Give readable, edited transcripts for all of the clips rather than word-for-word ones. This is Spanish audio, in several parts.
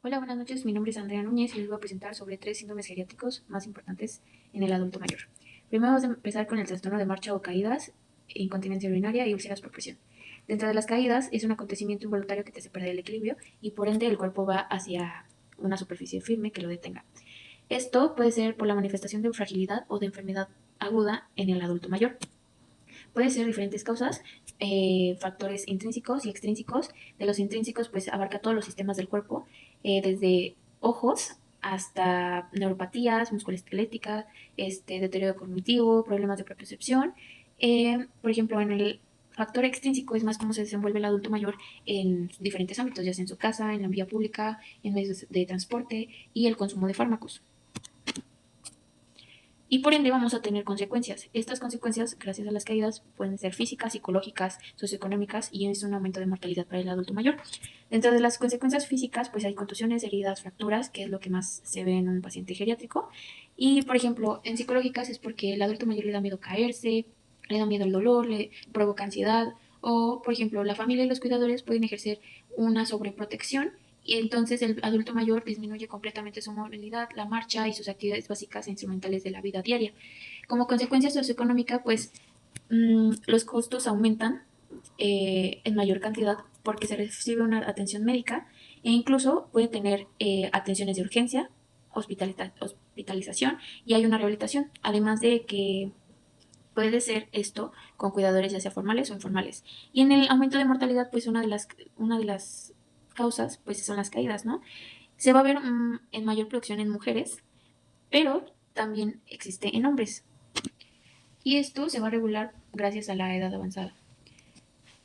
Hola, buenas noches. Mi nombre es Andrea Núñez y les voy a presentar sobre 3 síndromes geriátricos más importantes en el adulto mayor. Primero vamos a empezar con el trastorno de marcha o caídas, incontinencia urinaria y úlceras por presión. Dentro de las caídas es un acontecimiento involuntario que te hace perder el equilibrio y por ende el cuerpo va hacia una superficie firme que lo detenga. Esto puede ser por la manifestación de fragilidad o de enfermedad aguda en el adulto mayor. Puede ser diferentes causas, factores intrínsecos y extrínsecos. De los intrínsecos, pues abarca todos los sistemas del cuerpo, desde ojos hasta neuropatías, musculoesquelética, deterioro cognitivo, problemas de propiocepción. Por ejemplo, en el factor extrínseco es más cómo se desenvuelve el adulto mayor en diferentes ámbitos, ya sea en su casa, en la vía pública, en medios de transporte y el consumo de fármacos y por ende vamos a tener consecuencias. Estas consecuencias, gracias a las caídas, pueden ser físicas, psicológicas, socioeconómicas y es un aumento de mortalidad para el adulto mayor. Dentro de las consecuencias físicas, pues hay contusiones, heridas, fracturas, que es lo que más se ve en un paciente geriátrico. Y, por ejemplo, en psicológicas es porque el adulto mayor le da miedo caerse, le da miedo el dolor, le provoca ansiedad o, por ejemplo, la familia y los cuidadores pueden ejercer una sobreprotección y entonces el adulto mayor disminuye completamente su movilidad, la marcha y sus actividades básicas e instrumentales de la vida diaria. Como consecuencia socioeconómica, pues los costos aumentan en mayor cantidad porque se recibe una atención médica e incluso puede tener atenciones de urgencia, hospitalización y hay una rehabilitación, además de que puede ser esto con cuidadores ya sea formales o informales. Y en el aumento de mortalidad, pues una de las causas pues son las caídas, ¿no? Se va a ver en mayor producción en mujeres, pero también existe en hombres. Y esto se va a regular gracias a la edad avanzada.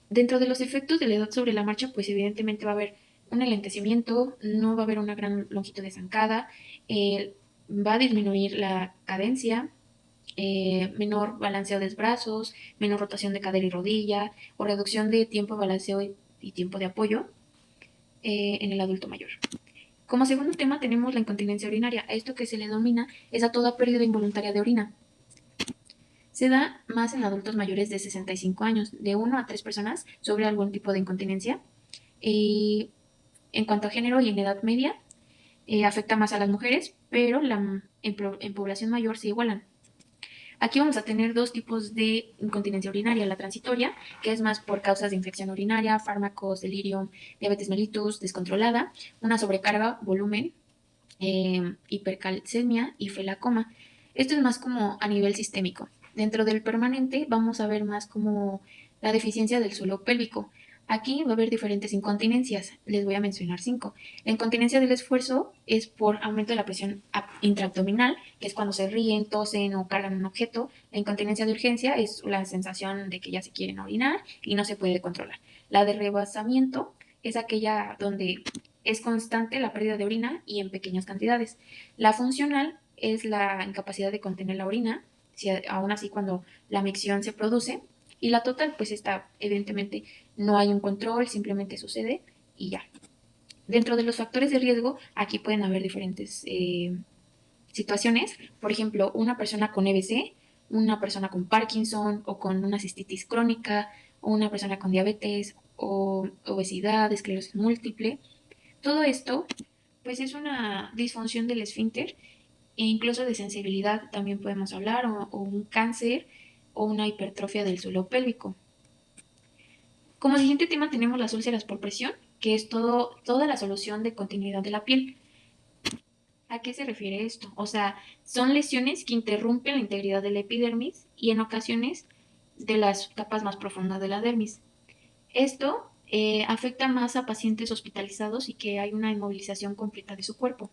Dentro de los efectos de la edad sobre la marcha, pues evidentemente va a haber un enlentecimiento, no va a haber una gran longitud de zancada, va a disminuir la cadencia, menor balanceo de brazos, menor rotación de cadera y rodilla, o reducción de tiempo de balanceo y tiempo de apoyo en el adulto mayor. Como segundo tema tenemos la incontinencia urinaria. A esto que se le denomina es a toda pérdida involuntaria de orina. Se da más en adultos mayores de 65 años, de 1 a 3 personas sobre algún tipo de incontinencia. Y en cuanto a género y en edad media, afecta más a las mujeres, pero en población mayor se igualan. Aquí vamos a tener dos tipos de incontinencia urinaria, la transitoria, que es más por causas de infección urinaria, fármacos, delirium, diabetes mellitus descontrolada, una sobrecarga, volumen, hipercalcemia y felacoma. Esto es más como a nivel sistémico. Dentro del permanente vamos a ver más como la deficiencia del suelo pélvico. Aquí va a haber diferentes incontinencias, les voy a mencionar 5. La incontinencia del esfuerzo es por aumento de la presión intraabdominal, que es cuando se ríen, tosen o cargan un objeto. La incontinencia de urgencia es la sensación de que ya se quieren orinar y no se puede controlar. La de rebasamiento es aquella donde es constante la pérdida de orina y en pequeñas cantidades. La funcional es la incapacidad de contener la orina, si aún así cuando la micción se produce. Y la total, pues está, evidentemente, no hay un control, simplemente sucede y ya. Dentro de los factores de riesgo, aquí pueden haber diferentes situaciones. Por ejemplo, una persona con EBC, una persona con Parkinson o con una cistitis crónica, o una persona con diabetes o obesidad, esclerosis múltiple. Todo esto, pues es una disfunción del esfínter e incluso de sensibilidad también podemos hablar, o un cáncer o una hipertrofia del suelo pélvico. Como siguiente tema tenemos las úlceras por presión, que es toda la solución de continuidad de la piel. ¿A qué se refiere esto? O sea, son lesiones que interrumpen la integridad de la epidermis y en ocasiones de las capas más profundas de la dermis. Esto afecta más a pacientes hospitalizados y que hay una inmovilización completa de su cuerpo.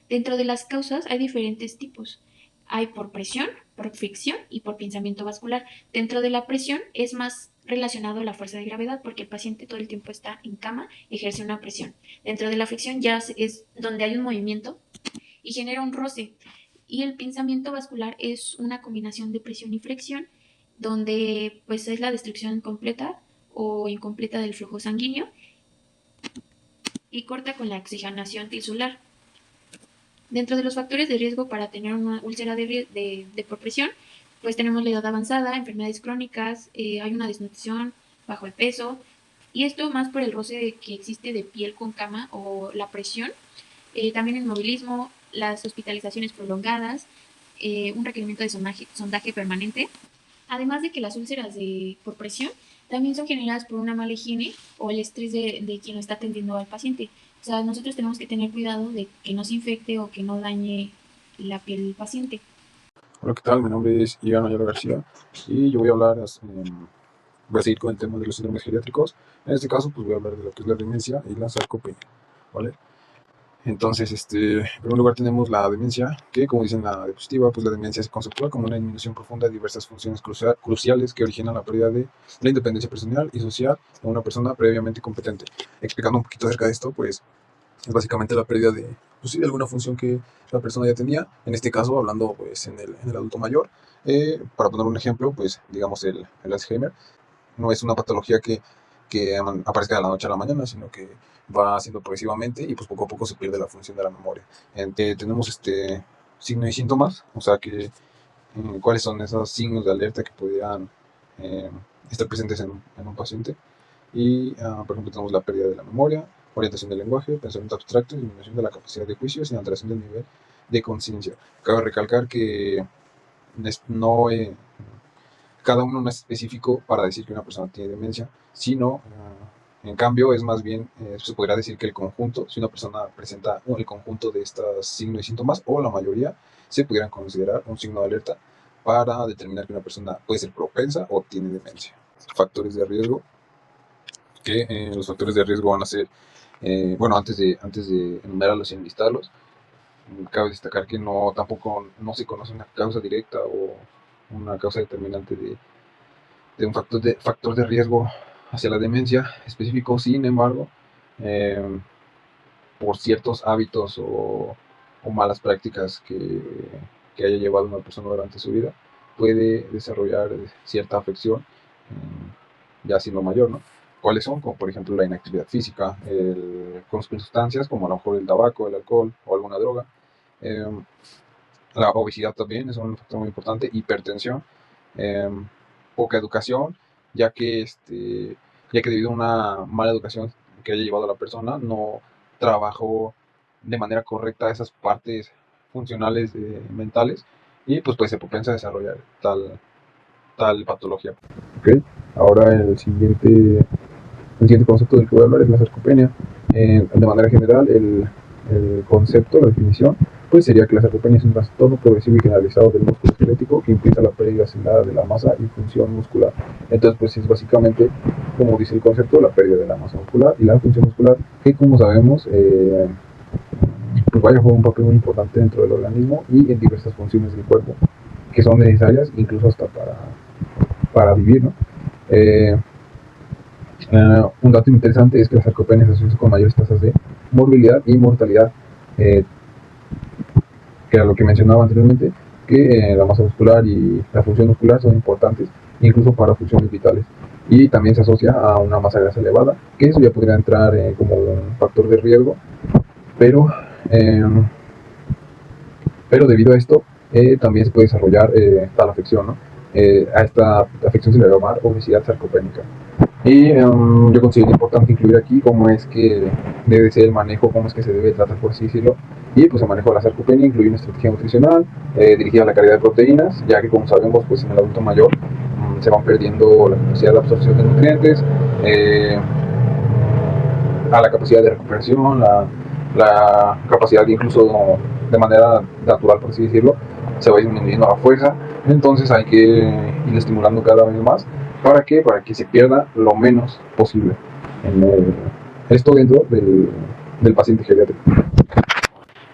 Dentro de las causas hay diferentes tipos. Hay por presión, por fricción y por pinzamiento vascular. Dentro de la presión es más relacionado a la fuerza de gravedad porque el paciente todo el tiempo está en cama, ejerce una presión. Dentro de la fricción ya es donde hay un movimiento y genera un roce. Y el pinzamiento vascular es una combinación de presión y fricción donde pues es la destrucción completa o incompleta del flujo sanguíneo y corta con la oxigenación tisular. Dentro de los factores de riesgo para tener una úlcera de por presión, pues tenemos la edad avanzada, enfermedades crónicas, hay una desnutrición, bajo el peso, Y esto más por el roce que existe de piel con cama o la presión, también el movilismo, las hospitalizaciones prolongadas, un requerimiento de sondaje permanente, además de que las úlceras por presión también son generadas por una mala higiene o el estrés de quien lo está atendiendo al paciente. O sea, nosotros tenemos que tener cuidado de que no se infecte o que no dañe la piel del paciente. Hola, ¿qué tal? Mi nombre es Ian Ayala García y yo voy a hablar, voy a seguir con el tema de los síndromes geriátricos. En este caso, pues voy a hablar de lo que es la demencia y la sarcopenia, ¿vale? Entonces, en primer lugar tenemos la demencia, que como dice en la diapositiva, pues la demencia se conceptúa como una disminución profunda de diversas funciones cruciales que originan la pérdida de la independencia personal y social de una persona previamente competente. Explicando un poquito acerca de esto, pues es básicamente la pérdida de, pues sí, de alguna función que la persona ya tenía, en este caso hablando pues en el adulto mayor. Para poner un ejemplo, pues digamos el Alzheimer no es una patología que aparezca de la noche a la mañana, sino que va haciendo progresivamente y pues poco a poco se pierde la función de la memoria. Tenemos signos y síntomas, o sea que cuáles son esos signos de alerta que pudieran eh, estar presentes en un paciente. Y, por ejemplo, tenemos la pérdida de la memoria, orientación del lenguaje, pensamiento abstracto, disminución de la capacidad de juicio sin alteración del nivel de conciencia. Cabe recalcar que no, cada uno no es específico para decir que una persona tiene demencia, sino, en cambio, es más bien, se podría decir que el conjunto, si una persona presenta el conjunto de estos signos y síntomas, o la mayoría, se pudieran considerar un signo de alerta para determinar que una persona puede ser propensa o tiene demencia. Factores de riesgo, que los factores de riesgo van a ser, bueno, antes de enumerarlos y enlistarlos, cabe destacar que tampoco no se conoce una causa directa o una causa determinante de un factor de riesgo hacia la demencia específico. Sin embargo, eh, por ciertos hábitos o malas prácticas que haya llevado una persona durante su vida, puede desarrollar cierta afección, ya siendo mayor, ¿no? ¿Cuáles son? Como por ejemplo la inactividad física, con sustancias como a lo mejor el tabaco, el alcohol o alguna droga. Eh, la obesidad también es un factor muy importante, hipertensión, eh, poca educación, ya que, ya que debido a una mala educación que haya llevado a la persona, no trabajó de manera correcta esas partes funcionales mentales y pues puede ser propensa a desarrollar tal patología. Okay. Ahora el siguiente concepto del que voy a hablar es la sarcopenia. De manera general, el concepto, la definición, pues sería que la sarcopenia es un trastorno progresivo y generalizado del músculo esquelético que implica la pérdida acelerada de la masa y función muscular. Entonces, pues es básicamente, como dice el concepto, la pérdida de la masa muscular y la función muscular, que como sabemos, pues vaya, juega un papel muy importante dentro del organismo y en diversas funciones del cuerpo, que son necesarias incluso hasta para vivir, ¿no? Un dato interesante es que la sarcopenia se asocia con mayores tasas de morbilidad y mortalidad, que era lo que mencionaba anteriormente, que la masa muscular y la función muscular son importantes incluso para funciones vitales. Y también se asocia a una masa grasa elevada, que eso ya podría entrar como un factor de riesgo, pero, eh, pero debido a esto también se puede desarrollar tal afección, ¿no? A esta afección se le va a llamar obesidad sarcopénica. Y yo considero importante incluir aquí cómo es que debe ser el manejo, cómo es que se debe tratar, por así decirlo. Y pues el manejo de la sarcopenia incluye una estrategia nutricional dirigida a la calidad de proteínas, ya que como sabemos, pues en el adulto mayor se van perdiendo la capacidad de absorción de nutrientes, a la capacidad de recuperación, la capacidad incluso de manera natural, por así decirlo, se va disminuyendo la fuerza. Entonces hay que ir estimulando cada vez más. ¿Para qué? Para que se pierda lo menos posible. Esto dentro del paciente geriátrico.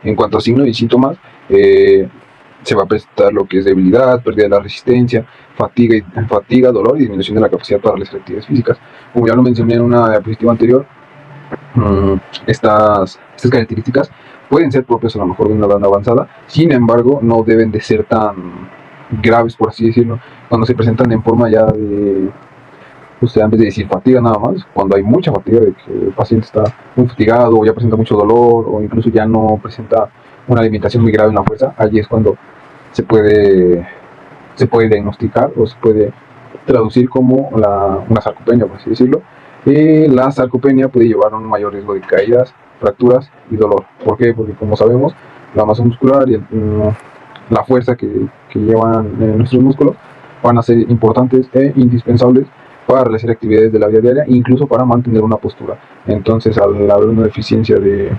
En cuanto a signos y síntomas, se va a presentar lo que es debilidad, pérdida de la resistencia, fatiga, dolor y disminución de la capacidad para las actividades físicas. Como ya lo mencioné en una diapositiva anterior, estas características pueden ser propias a lo mejor de una edad avanzada, sin embargo no deben de ser tan graves, por así decirlo, cuando se presentan en forma ya de, usted antes de decir fatiga nada más, cuando hay mucha fatiga, de que el paciente está muy fatigado o ya presenta mucho dolor o incluso ya no presenta una limitación muy grave en la fuerza, allí es cuando se puede diagnosticar o se puede traducir como una sarcopenia, por así decirlo. La sarcopenia puede llevar a un mayor riesgo de caídas, fracturas y dolor. ¿Por qué? Porque como sabemos, la masa muscular y la fuerza que llevan nuestros músculos van a ser importantes e indispensables para realizar actividades de la vida diaria, incluso para mantener una postura. Entonces, al haber una deficiencia de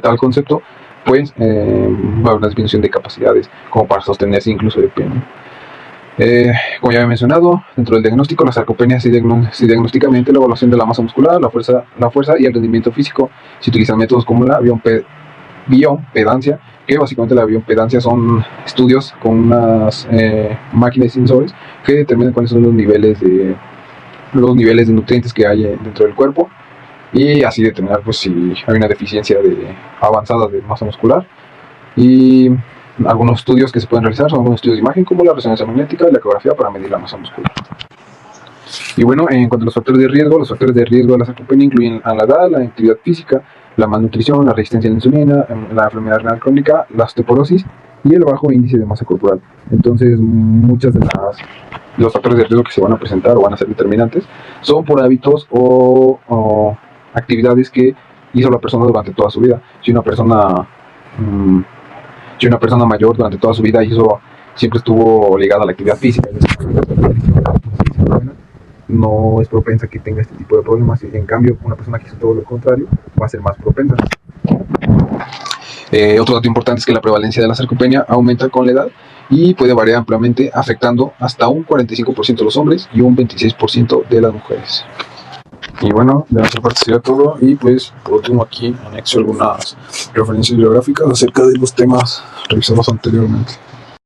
tal concepto, pues va a haber una disminución de capacidades, como para sostenerse incluso de pie, ¿no? Como ya había mencionado, dentro del diagnóstico, la sarcopenia se diagnostica mediante la evaluación de la masa muscular, la fuerza y el rendimiento físico. Se utilizan métodos como la bioimpedancia, que básicamente la bioimpedancia son estudios con unas máquinas y sensores que determinan cuáles son los niveles de nutrientes que hay dentro del cuerpo, y así determinar pues si hay una deficiencia avanzada de masa muscular. Y algunos estudios que se pueden realizar son algunos estudios de imagen, como la resonancia magnética y la ecografía, para medir la masa muscular. Y bueno, en cuanto a los factores de riesgo de la sarcopenia incluyen a la edad, la actividad física, la malnutrición, la resistencia a la insulina, la enfermedad renal crónica, la osteoporosis y el bajo índice de masa corporal. Entonces, muchas de los factores de riesgo que se van a presentar o van a ser determinantes son por hábitos o actividades que hizo la persona durante toda su vida. Si una persona mayor durante toda su vida siempre estuvo ligada a la actividad física, no es propensa a que tenga este tipo de problemas. En cambio, una persona que hizo todo lo contrario va a ser más propensa. Otro dato importante es que la prevalencia de la sarcopenia aumenta con la edad y puede variar ampliamente, afectando hasta un 45% de los hombres y un 26% de las mujeres. Y bueno, de nuestra parte sería todo, y pues por último aquí anexo algunas referencias bibliográficas acerca de los temas revisados anteriormente.